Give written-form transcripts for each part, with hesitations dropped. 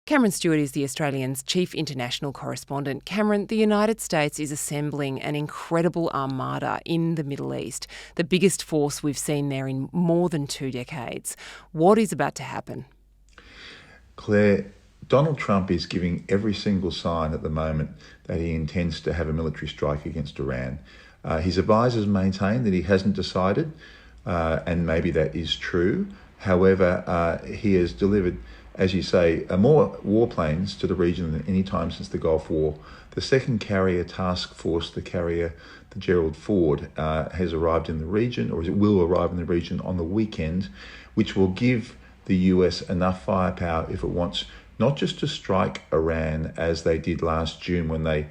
Cameron Stewart is the Australian's chief international correspondent. Cameron, the United States is assembling an incredible armada in the Middle East, the biggest force we've seen there in more than 2 decades. What is about to happen? Claire, Donald Trump is giving every single sign at the moment that he intends to have a military strike against Iran. His advisors maintain that he hasn't decided, and maybe that is true. However, he has delivered, as you say, more warplanes to the region than any time since the Gulf War. The second carrier task force, the Gerald Ford, has arrived in the region, or it will arrive in the region on the weekend, which will give the US enough firepower if it wants not just to strike Iran as they did last June when they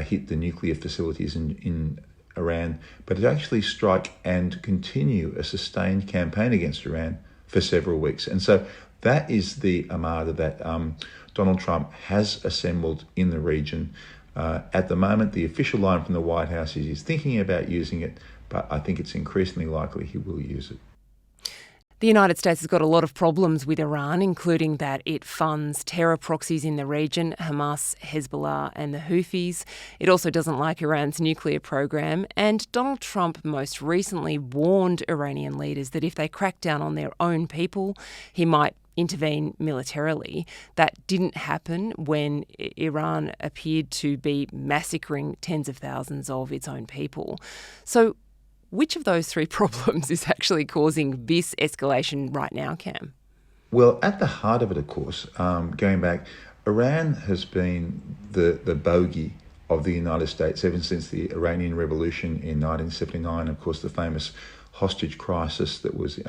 hit the nuclear facilities in Iran, but to actually strike and continue a sustained campaign against Iran for several weeks. And so that is the armada that Donald Trump has assembled in the region. At the moment, the official line from the White House is he's thinking about using it, but I think it's increasingly likely he will use it. The United States has got a lot of problems with Iran, including that it funds terror proxies in the region, Hamas, Hezbollah and the Houthis. It also doesn't like Iran's nuclear program. And Donald Trump most recently warned Iranian leaders that if they crack down on their own people, he might intervene militarily. That didn't happen when Iran appeared to be massacring tens of thousands of its own people. So which of those three problems is actually causing this escalation right now, Cam? Well, at the heart of it, of course, going back, Iran has been the bogey of the United States ever since the Iranian Revolution in 1979, of course, the famous hostage crisis that was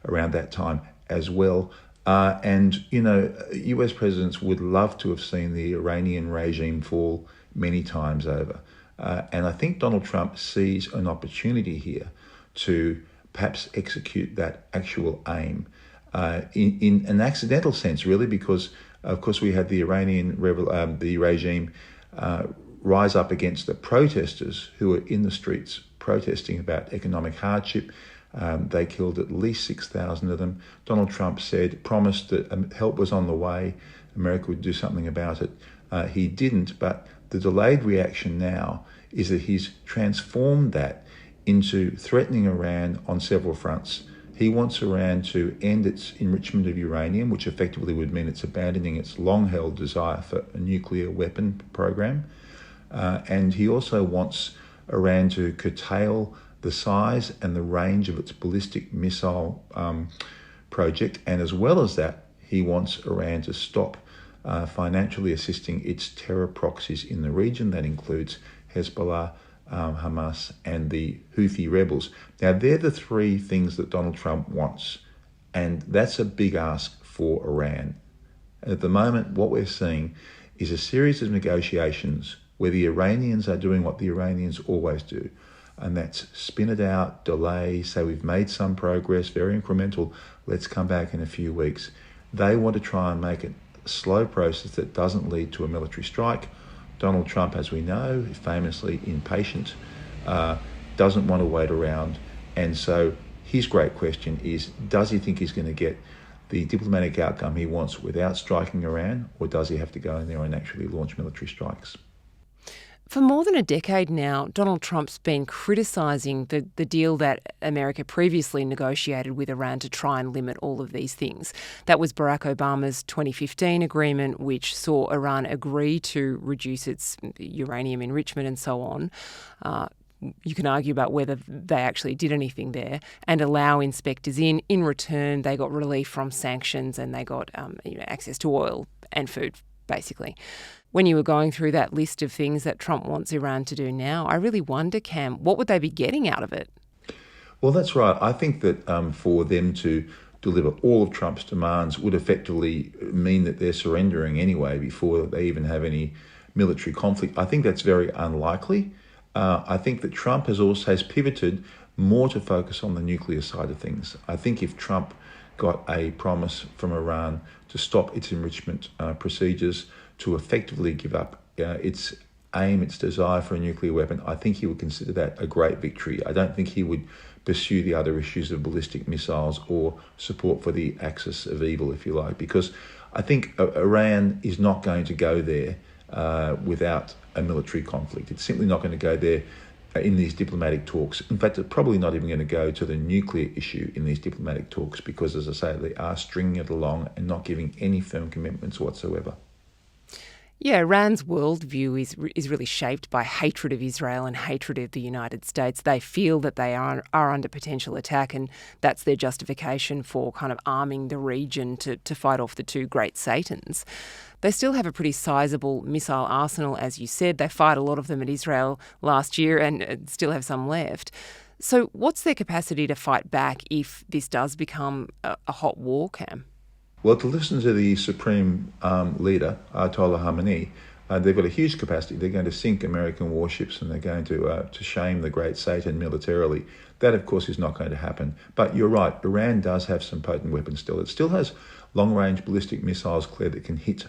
around that time as well. And, US presidents would love to have seen the Iranian regime fall many times over. And I think Donald Trump sees an opportunity here to perhaps execute that actual aim in an accidental sense, really, because, of course, we had the Iranian regime rise up against the protesters who were in the streets protesting about economic hardship. They killed at least 6,000 of them. Donald Trump promised that help was on the way. America would do something about it. He didn't, but the delayed reaction now is that he's transformed that into threatening Iran on several fronts. He wants Iran to end its enrichment of uranium, which effectively would mean it's abandoning its long-held desire for a nuclear weapon program. And he also wants Iran to curtail the size and the range of its ballistic missile project. And as well as that, he wants Iran to stop financially assisting its terror proxies in the region. That includes Hezbollah, Hamas, and the Houthi rebels. Now, they're the three things that Donald Trump wants, and that's a big ask for Iran. At the moment, what we're seeing is a series of negotiations where the Iranians are doing what the Iranians always do, and that's spin it out, delay, say we've made some progress, very incremental, let's come back in a few weeks. They want to try and make it a slow process that doesn't lead to a military strike. Donald Trump, as we know, is famously impatient, doesn't want to wait around. And so his great question is, does he think he's going to get the diplomatic outcome he wants without striking Iran, or does he have to go in there and actually launch military strikes? For more than a decade now, Donald Trump's been criticising the deal that America previously negotiated with Iran to try and limit all of these things. That was Barack Obama's 2015 agreement, which saw Iran agree to reduce its uranium enrichment and so on. You can argue about whether they actually did anything there, and allow inspectors in. In return, they got relief from sanctions and they got access to oil and food, basically. When you were going through that list of things that Trump wants Iran to do now, I really wonder, Cam, what would they be getting out of it? Well, that's right. I think that for them to deliver all of Trump's demands would effectively mean that they're surrendering anyway before they even have any military conflict. I think that's very unlikely. I think that Trump has pivoted more to focus on the nuclear side of things. I think if Trump got a promise from Iran to stop its enrichment procedures, to effectively give up its aim, its desire for a nuclear weapon, I think he would consider that a great victory. I don't think he would pursue the other issues of ballistic missiles or support for the axis of evil, if you like, because I think Iran is not going to go there without a military conflict. It's simply not going to go there in these diplomatic talks. In fact, it's probably not even going to go to the nuclear issue in these diplomatic talks because, as I say, they are stringing it along and not giving any firm commitments whatsoever. Yeah, Iran's worldview is really shaped by hatred of Israel and hatred of the United States. They feel that they are under potential attack, and that's their justification for kind of arming the region to fight off the two great Satans. They still have a pretty sizable missile arsenal, as you said. They fired a lot of them at Israel last year and still have some left. So what's their capacity to fight back if this does become a hot war, Cam? Well, to listen to the Supreme Leader, Ayatollah Khamenei, they've got a huge capacity. They're going to sink American warships and they're going to shame the great Satan militarily. That, of course, is not going to happen. But you're right, Iran does have some potent weapons still. It still has long-range ballistic missiles, Claire, that can hit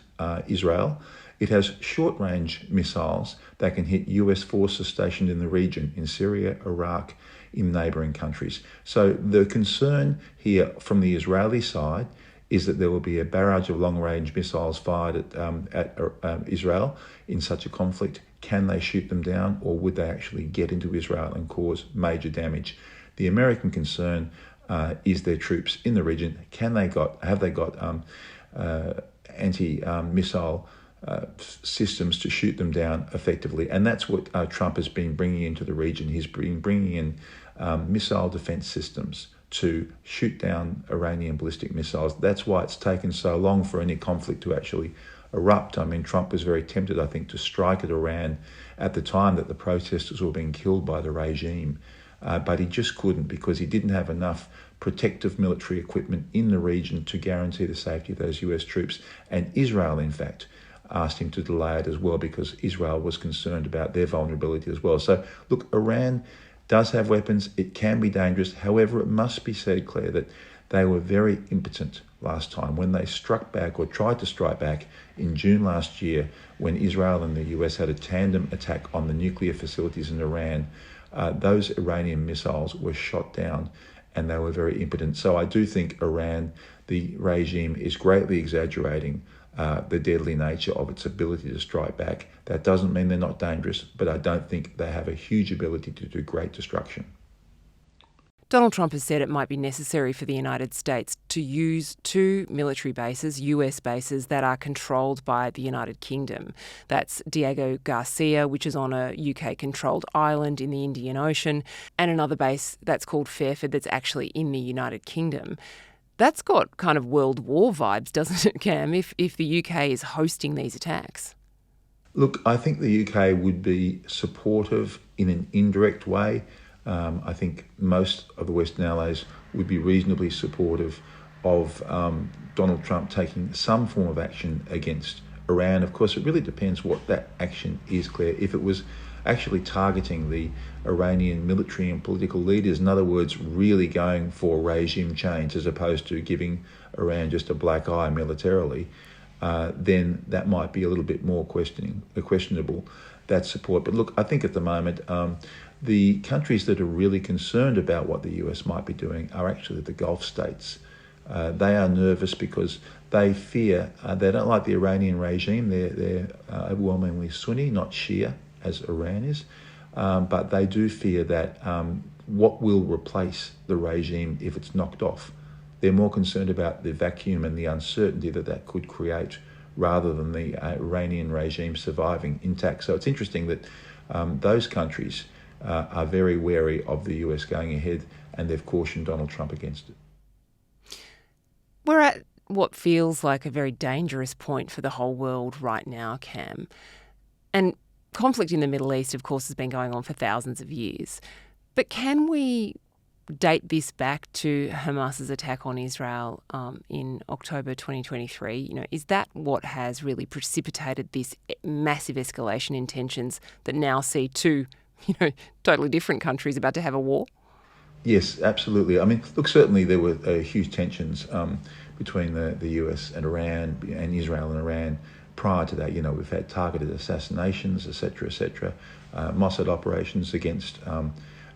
Israel. It has short-range missiles that can hit US forces stationed in the region, in Syria, Iraq, in neighbouring countries. So the concern here from the Israeli side is that there will be a barrage of long-range missiles fired at Israel in such a conflict. Can they shoot them down, or would they actually get into Israel and cause major damage? The American concern is their troops in the region. Have they got anti-missile systems to shoot them down effectively? And that's what Trump has been bringing into the region. He's been bringing in missile defense systems to shoot down Iranian ballistic missiles. That's why it's taken so long for any conflict to actually erupt. I mean, Trump was very tempted, I think, to strike at Iran at the time that the protesters were being killed by the regime, but he just couldn't because he didn't have enough protective military equipment in the region to guarantee the safety of those US troops. And Israel, in fact, asked him to delay it as well because Israel was concerned about their vulnerability as well. So, look, Iran does have weapons. It can be dangerous. However, it must be said, Claire, that they were very impotent last time when they struck back or tried to strike back in June last year when Israel and the US had a tandem attack on the nuclear facilities in Iran. Those Iranian missiles were shot down and they were very impotent. So I do think Iran, the regime, is greatly exaggerating the deadly nature of its ability to strike back. That doesn't mean they're not dangerous, but I don't think they have a huge ability to do great destruction. Donald Trump has said it might be necessary for the United States to use two military bases, US bases, that are controlled by the United Kingdom. That's Diego Garcia, which is on a UK-controlled island in the Indian Ocean, and another base that's called Fairford that's actually in the United Kingdom. That's got kind of World War vibes, doesn't it, Cam, if the UK is hosting these attacks? Look, I think the UK would be supportive in an indirect way. I think most of the Western allies would be reasonably supportive of Donald Trump taking some form of action against Iran. Of course, it really depends what that action is, Claire. If it was actually targeting the Iranian military and political leaders, in other words, really going for regime change as opposed to giving Iran just a black eye militarily, then that might be a little bit more questionable, that support. But look, I think at the moment, the countries that are really concerned about what the US might be doing are actually the Gulf states. They are nervous because they fear, they don't like the Iranian regime. They're overwhelmingly Sunni, not Shia, as Iran is. But they do fear that what will replace the regime if it's knocked off. They're more concerned about the vacuum and the uncertainty that could create rather than the Iranian regime surviving intact. So it's interesting that those countries are very wary of the US going ahead, and they've cautioned Donald Trump against it. We're at what feels like a very dangerous point for the whole world right now, Cam. And conflict in the Middle East, of course, has been going on for thousands of years. But can we date this back to Hamas's attack on Israel in October 2023? You know, is that what has really precipitated this massive escalation in tensions that now see two, totally different countries about to have a war? Yes, absolutely. I mean, look, certainly there were huge tensions between the US and Iran and Israel and Iran. Prior to that, we've had targeted assassinations, etc., Mossad operations against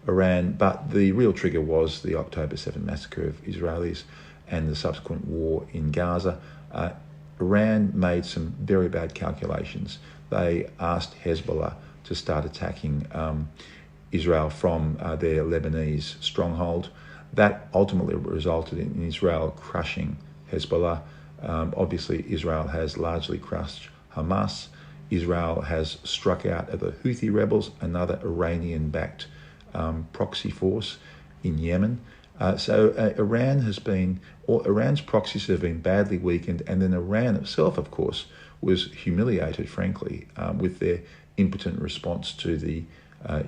Iran. But the real trigger was the October 7 massacre of Israelis and the subsequent war in Gaza. Iran made some very bad calculations. They asked Hezbollah to start attacking Israel from their Lebanese stronghold. That ultimately resulted in Israel crushing Hezbollah. Obviously, Israel has largely crushed Hamas. Israel has struck out at the Houthi rebels, another Iranian-backed proxy force in Yemen. Iran's proxies have been badly weakened, and then Iran itself, of course, was humiliated, frankly, with their impotent response to the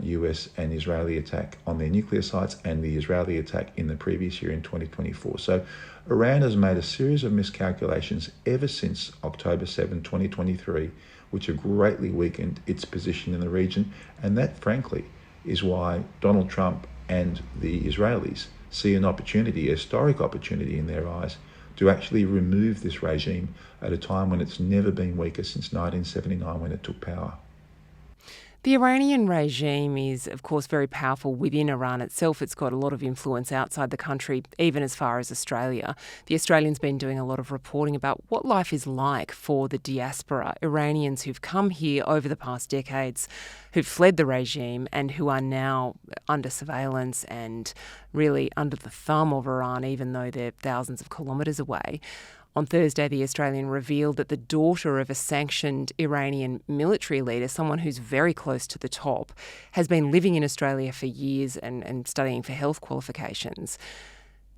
US and Israeli attack on their nuclear sites and the Israeli attack in the previous year in 2024. So Iran has made a series of miscalculations ever since October 7, 2023, which have greatly weakened its position in the region. And that, frankly, is why Donald Trump and the Israelis see an opportunity, a historic opportunity in their eyes, to actually remove this regime at a time when it's never been weaker since 1979 when it took power. The Iranian regime is, of course, very powerful within Iran itself. It's got a lot of influence outside the country, even as far as Australia. The Australian's been doing a lot of reporting about what life is like for the diaspora, Iranians who've come here over the past decades, who've fled the regime and who are now under surveillance and really under the thumb of Iran, even though they're thousands of kilometres away. On Thursday, the Australian revealed that the daughter of a sanctioned Iranian military leader, someone who's very close to the top, has been living in Australia for years and studying for health qualifications.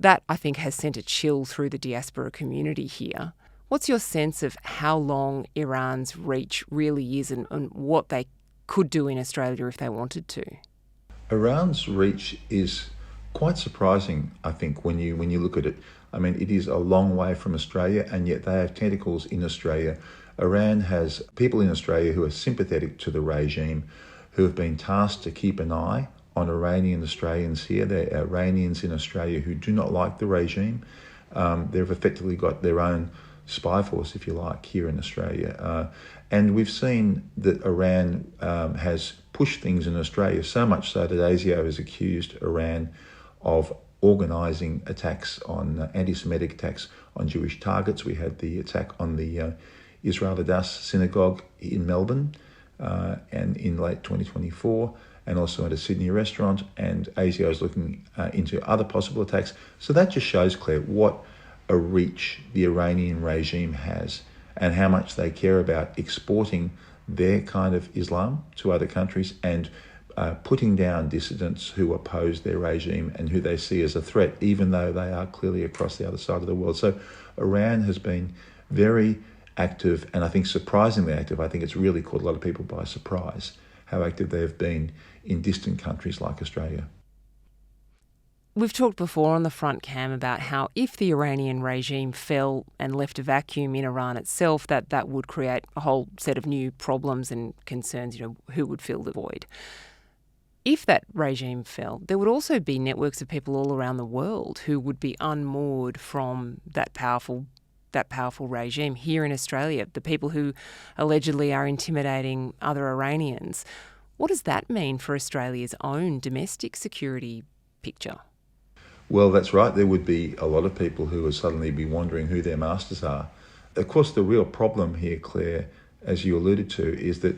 That, I think, has sent a chill through the diaspora community here. What's your sense of how long Iran's reach really is and what they could do in Australia if they wanted to? Iran's reach is quite surprising, I think, when you look at it. I mean, it is a long way from Australia, and yet they have tentacles in Australia. Iran has people in Australia who are sympathetic to the regime, who have been tasked to keep an eye on Iranian Australians here. They're Iranians in Australia who do not like the regime. They've effectively got their own spy force, if you like, here in Australia. And we've seen that Iran has pushed things in Australia, so much so that ASIO has accused Iran of organising attacks on anti-Semitic attacks on Jewish targets. We had the attack on the Israel Hadass synagogue in Melbourne and in late 2024, and also at a Sydney restaurant, and ASIO is looking into other possible attacks. So that just shows, Claire, what a reach the Iranian regime has and how much they care about exporting their kind of Islam to other countries and putting down dissidents who oppose their regime and who they see as a threat, even though they are clearly across the other side of the world. So Iran has been very active, and I think surprisingly active. I think it's really caught a lot of people by surprise how active they have been in distant countries like Australia. We've talked before on the front, Cam, about how if the Iranian regime fell and left a vacuum in Iran itself, that would create a whole set of new problems and concerns, who would fill the void. If that regime fell, there would also be networks of people all around the world who would be unmoored from that powerful regime here in Australia, the people who allegedly are intimidating other Iranians. What does that mean for Australia's own domestic security picture? Well, that's right. There would be a lot of people who would suddenly be wondering who their masters are. Of course, the real problem here, Claire, as you alluded to, is that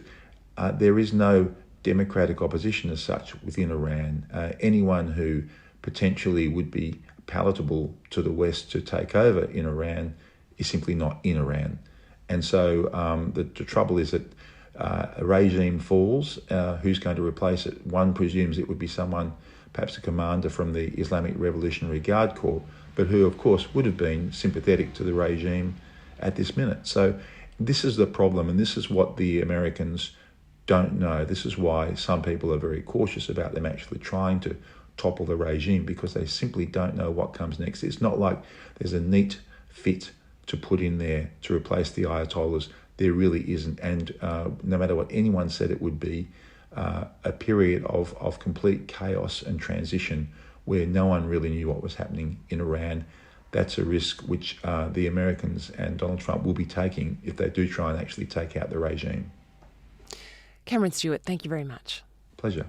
there is no democratic opposition as such within Iran. Anyone who potentially would be palatable to the West to take over in Iran is simply not in Iran. And so the trouble is that a regime falls, who's going to replace it? One presumes it would be someone, perhaps a commander from the Islamic Revolutionary Guard Corps, but who, of course, would have been sympathetic to the regime at this minute. So this is the problem, and this is what the Americans don't know. This is why some people are very cautious about them actually trying to topple the regime, because they simply don't know what comes next. It's not like there's a neat fit to put in there to replace the Ayatollahs. There really isn't. And no matter what anyone said, it would be a period of complete chaos and transition where no one really knew what was happening in Iran. That's a risk which the Americans and Donald Trump will be taking if they do try and actually take out the regime. Cameron Stewart, thank you very much. Pleasure.